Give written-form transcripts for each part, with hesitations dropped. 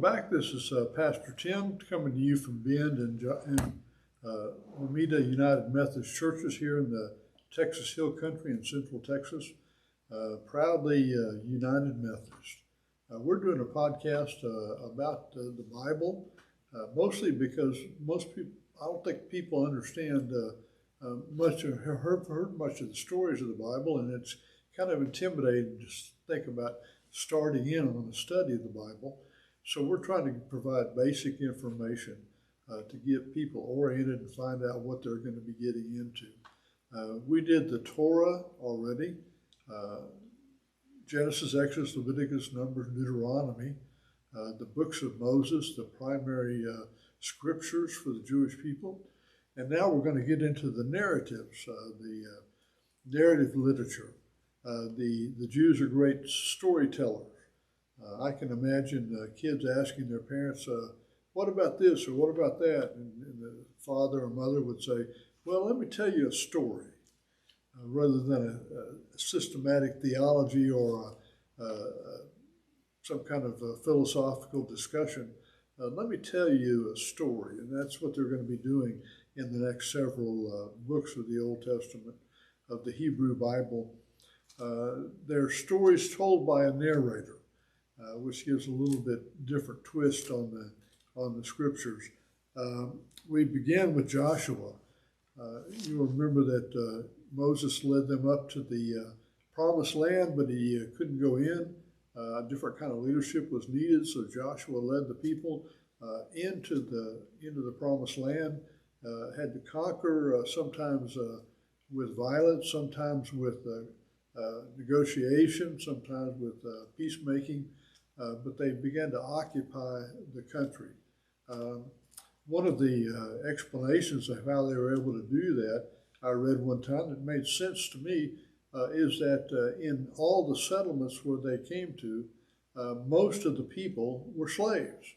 Back. This is Pastor Tim coming to you from Bend and Lomita United Methodist Churches here in the Texas Hill Country in Central Texas. Proudly United Methodist. We're doing a podcast about the Bible, mostly because most people, I don't think people understand much or have heard much of the stories of the Bible, and it's kind of intimidating to think about starting in on a study of the Bible. So we're trying to provide basic information to get people oriented and find out what they're going to be getting into. We did the Torah already, Genesis, Exodus, Leviticus, Numbers, Deuteronomy, the books of Moses, the primary scriptures for the Jewish people. And now we're going to get into the narratives, the narrative literature. The Jews are great storytellers. I can imagine kids asking their parents, what about this or what about that? And the father or mother would say, well, let me tell you a story, rather than a systematic theology or some kind of a philosophical discussion. Let me tell you a story, and that's what they're going to be doing in the next several books of the Old Testament, of the Hebrew Bible. They're stories told by a narrator. Which gives a little bit different twist on the scriptures. We began with Joshua. You remember that Moses led them up to the promised land, but he couldn't go in. A different kind of leadership was needed, so Joshua led the people into the promised land. Had to conquer, sometimes with violence, sometimes with negotiation, sometimes with peacemaking. But they began to occupy the country. One of the explanations of how they were able to do that, I read one time that made sense to me, is that in all the settlements where they came to, most of the people were slaves.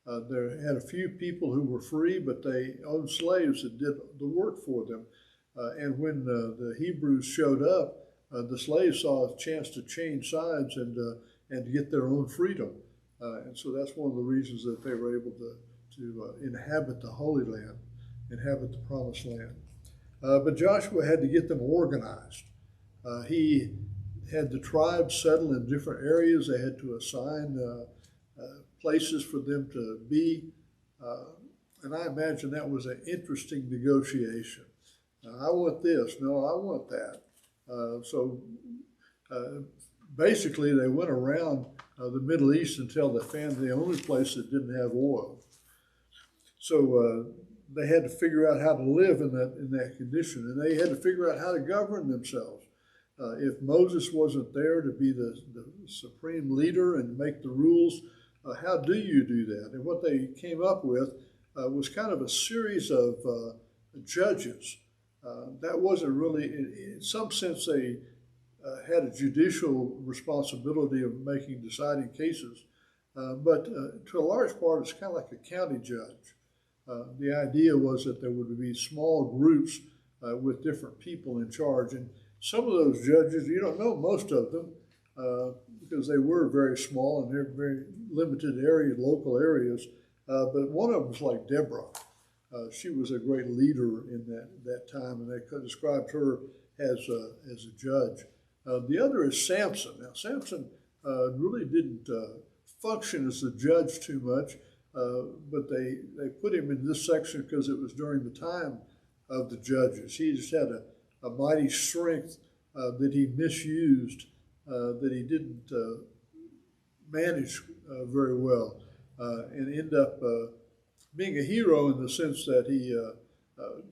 There had a few people who were free, but they owned slaves that did the work for them. And when the Hebrews showed up, the slaves saw a chance to change sides and to get their own freedom. And so that's one of the reasons that they were able to inhabit the Holy Land, inhabit the Promised Land. But Joshua had to get them organized. He had the tribes settle in different areas. They had to assign places for them to be. And I imagine that was an interesting negotiation. I want this. No, I want that. Basically, they went around the Middle East until they found the only place that didn't have oil. So they had to figure out how to live in that condition, and they had to figure out how to govern themselves. If Moses wasn't there to be the supreme leader and make the rules, how do you do that? And what they came up with was kind of a series of judges. That wasn't really, in some sense, they had a judicial responsibility of making deciding cases, but to a large part, it's kind of like a county judge. The idea was that there would be small groups with different people in charge, and some of those judges, you don't know most of them, because they were very small and they're very limited local areas, but one of them was like Deborah. She was a great leader in that time, and they could describe her as a judge. The other is Samson. Now, Samson really didn't function as a judge too much, but they put him in this section because it was during the time of the judges. He just had a mighty strength that he misused, that he didn't manage very well, and end up being a hero in the sense that he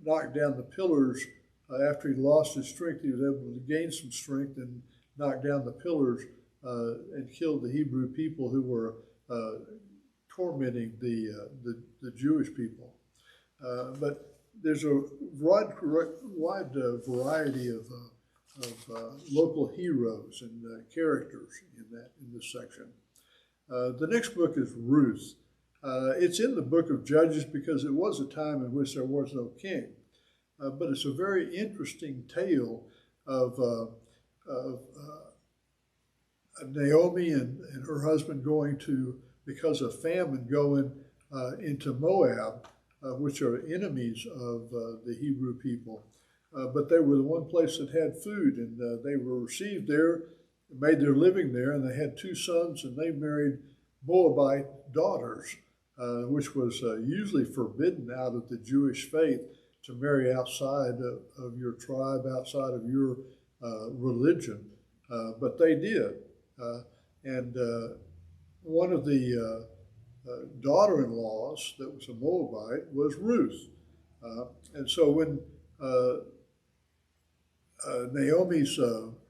knocked down the pillars. After he lost his strength, he was able to gain some strength and knock down the pillars and kill the Hebrew people who were tormenting the Jewish people. But there's a wide variety of local heroes and characters in this section. The next book is Ruth. It's in the book of Judges because it was a time in which there was no king. But it's a very interesting tale of Naomi and her husband going to because of famine going into Moab, which are enemies of the Hebrew people. But they were the one place that had food, and they were received there, made their living there, and they had 2 sons, and they married Moabite daughters, which was usually forbidden out of the Jewish faith to marry outside of your tribe, outside of your religion. But they did. And one of the daughter-in-laws that was a Moabite was Ruth. And so when Naomi's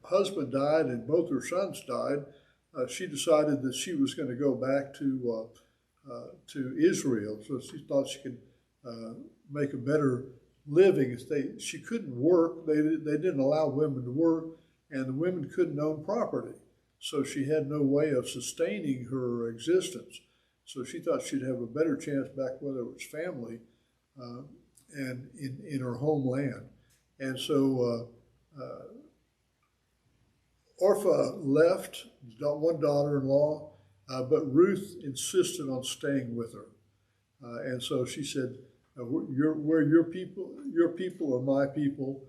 husband died and both her sons died, she decided that she was going to go back to Israel. So she thought she could make a better living. She couldn't work. They didn't allow women to work, and the women couldn't own property. So she had no way of sustaining her existence. So she thought she'd have a better chance back where there was family and in her homeland. And so Orpah left, one daughter-in-law, but Ruth insisted on staying with her. And so she said, where your people are my people,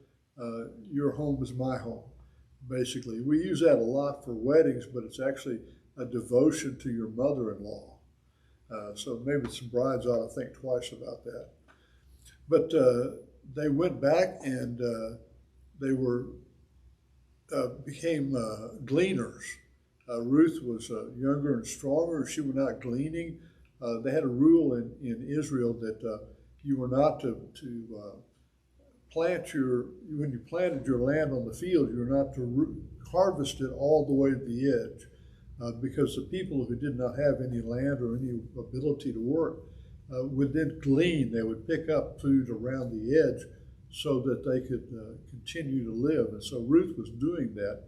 your home is my home, basically. We use that a lot for weddings, but it's actually a devotion to your mother-in-law. So maybe some brides ought to think twice about that. But they went back and they became gleaners. Ruth was younger and stronger. She was not gleaning. They had a rule in Israel that you were not to plant when you planted your land on the field, you were not to harvest it all the way to the edge. Because the people who did not have any land or any ability to work would then glean. They would pick up food around the edge so that they could continue to live. And so Ruth was doing that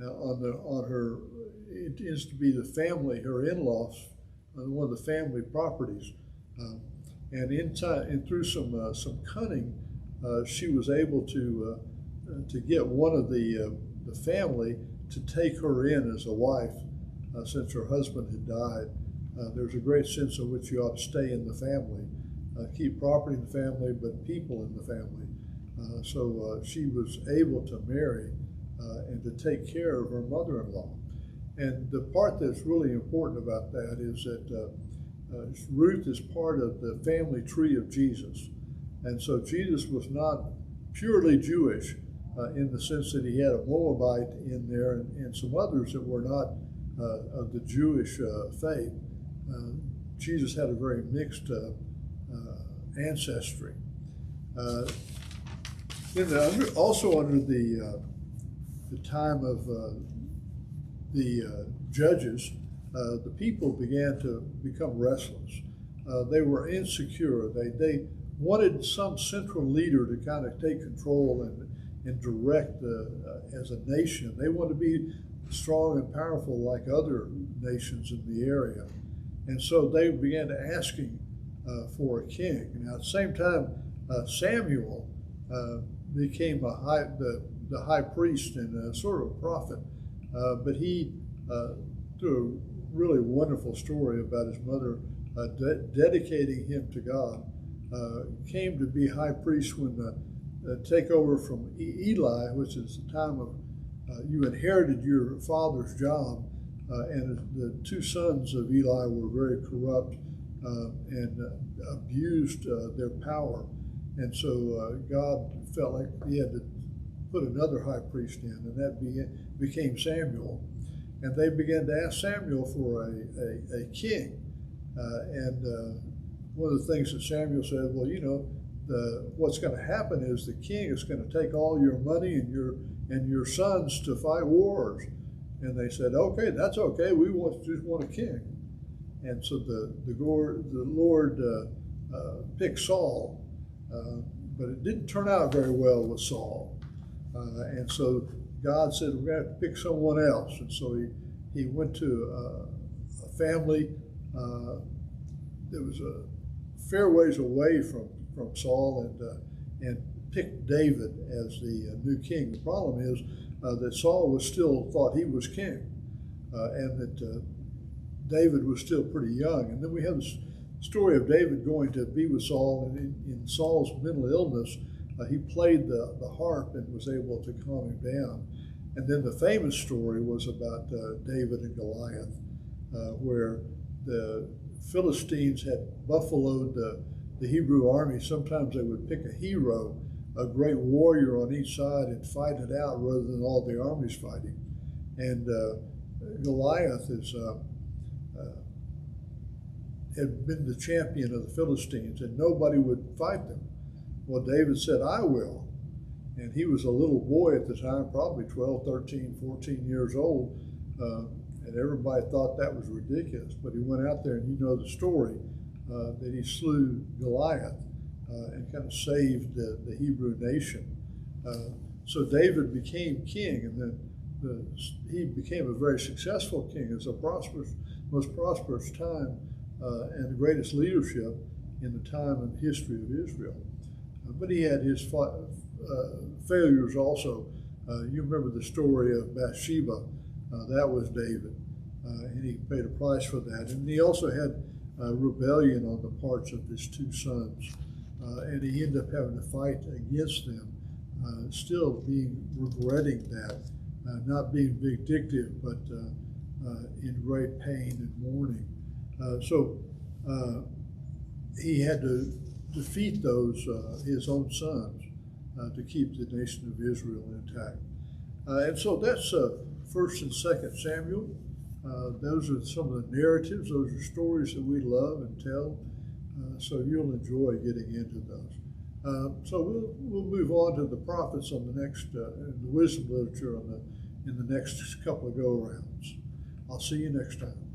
on her. It is to be the family, her in-laws, one of the family properties. And in time, and through some cunning, she was able to get one of the family to take her in as a wife, since her husband had died. There's a great sense in which you ought to stay in the family, keep property in the family, but people in the family. So she was able to marry and to take care of her mother-in-law. And the part that's really important about that is that Ruth is part of the family tree of Jesus. And so Jesus was not purely Jewish, in the sense that he had a Moabite in there and some others that were not of the Jewish faith. Jesus had a very mixed ancestry. Then also under the time of the judges, the people began to become restless. They were insecure. They wanted some central leader to kind of take control and direct as a nation. They want to be strong and powerful like other nations in the area. And so they began asking for a king. Now, at the same time, Samuel became the high priest and sort of a prophet. But he, through a really wonderful story about his mother dedicating him to God, came to be high priest when the takeover from Eli, which is the time of you inherited your father's job, and the 2 sons of Eli were very corrupt and abused their power, and so God felt like he had to put another high priest in, and that became Samuel, and they began to ask Samuel for a king, and one of the things that Samuel said, well, you know, what's going to happen is the king is going to take all your money and your sons to fight wars. And they said, okay, that's okay. We just want a king. And so the Lord picked Saul, but it didn't turn out very well with Saul. And so God said, we're going to have to pick someone else. And so he went to a family that was a fair ways away from Saul and picked David as the new king. The problem is that Saul was still thought he was king, and that David was still pretty young. And then we have this story of David going to be with Saul, and in Saul's mental illness, he played the harp and was able to calm him down. And then the famous story was about David and Goliath, where the Philistines had buffaloed the Hebrew army. Sometimes they would pick a hero, a great warrior on each side, and fight it out rather than all the armies fighting. And Goliath had been the champion of the Philistines, and nobody would fight them. Well, David said, I will. And he was a little boy at the time, probably 12, 13, 14 years old, and everybody thought that was ridiculous. But he went out there, and you know the story, that he slew Goliath and kind of saved the Hebrew nation. So David became king, and then he became a very successful king. It's a most prosperous time and the greatest leadership in the time and history of Israel. But he had his failures also. You remember the story of Bathsheba. That was David, and he paid a price for that. And he also had rebellion on the parts of his two sons, and he ended up having to fight against them, still regretting that, not being vindictive, but in great pain and mourning. So he had to defeat those, his own sons, to keep the nation of Israel intact. And so that's 1st and 2nd Samuel. Those are some of the narratives. Those are stories that we love and tell. So you'll enjoy getting into those. So we'll move on to the prophets on the next, the wisdom literature in the next couple of go-arounds. I'll see you next time.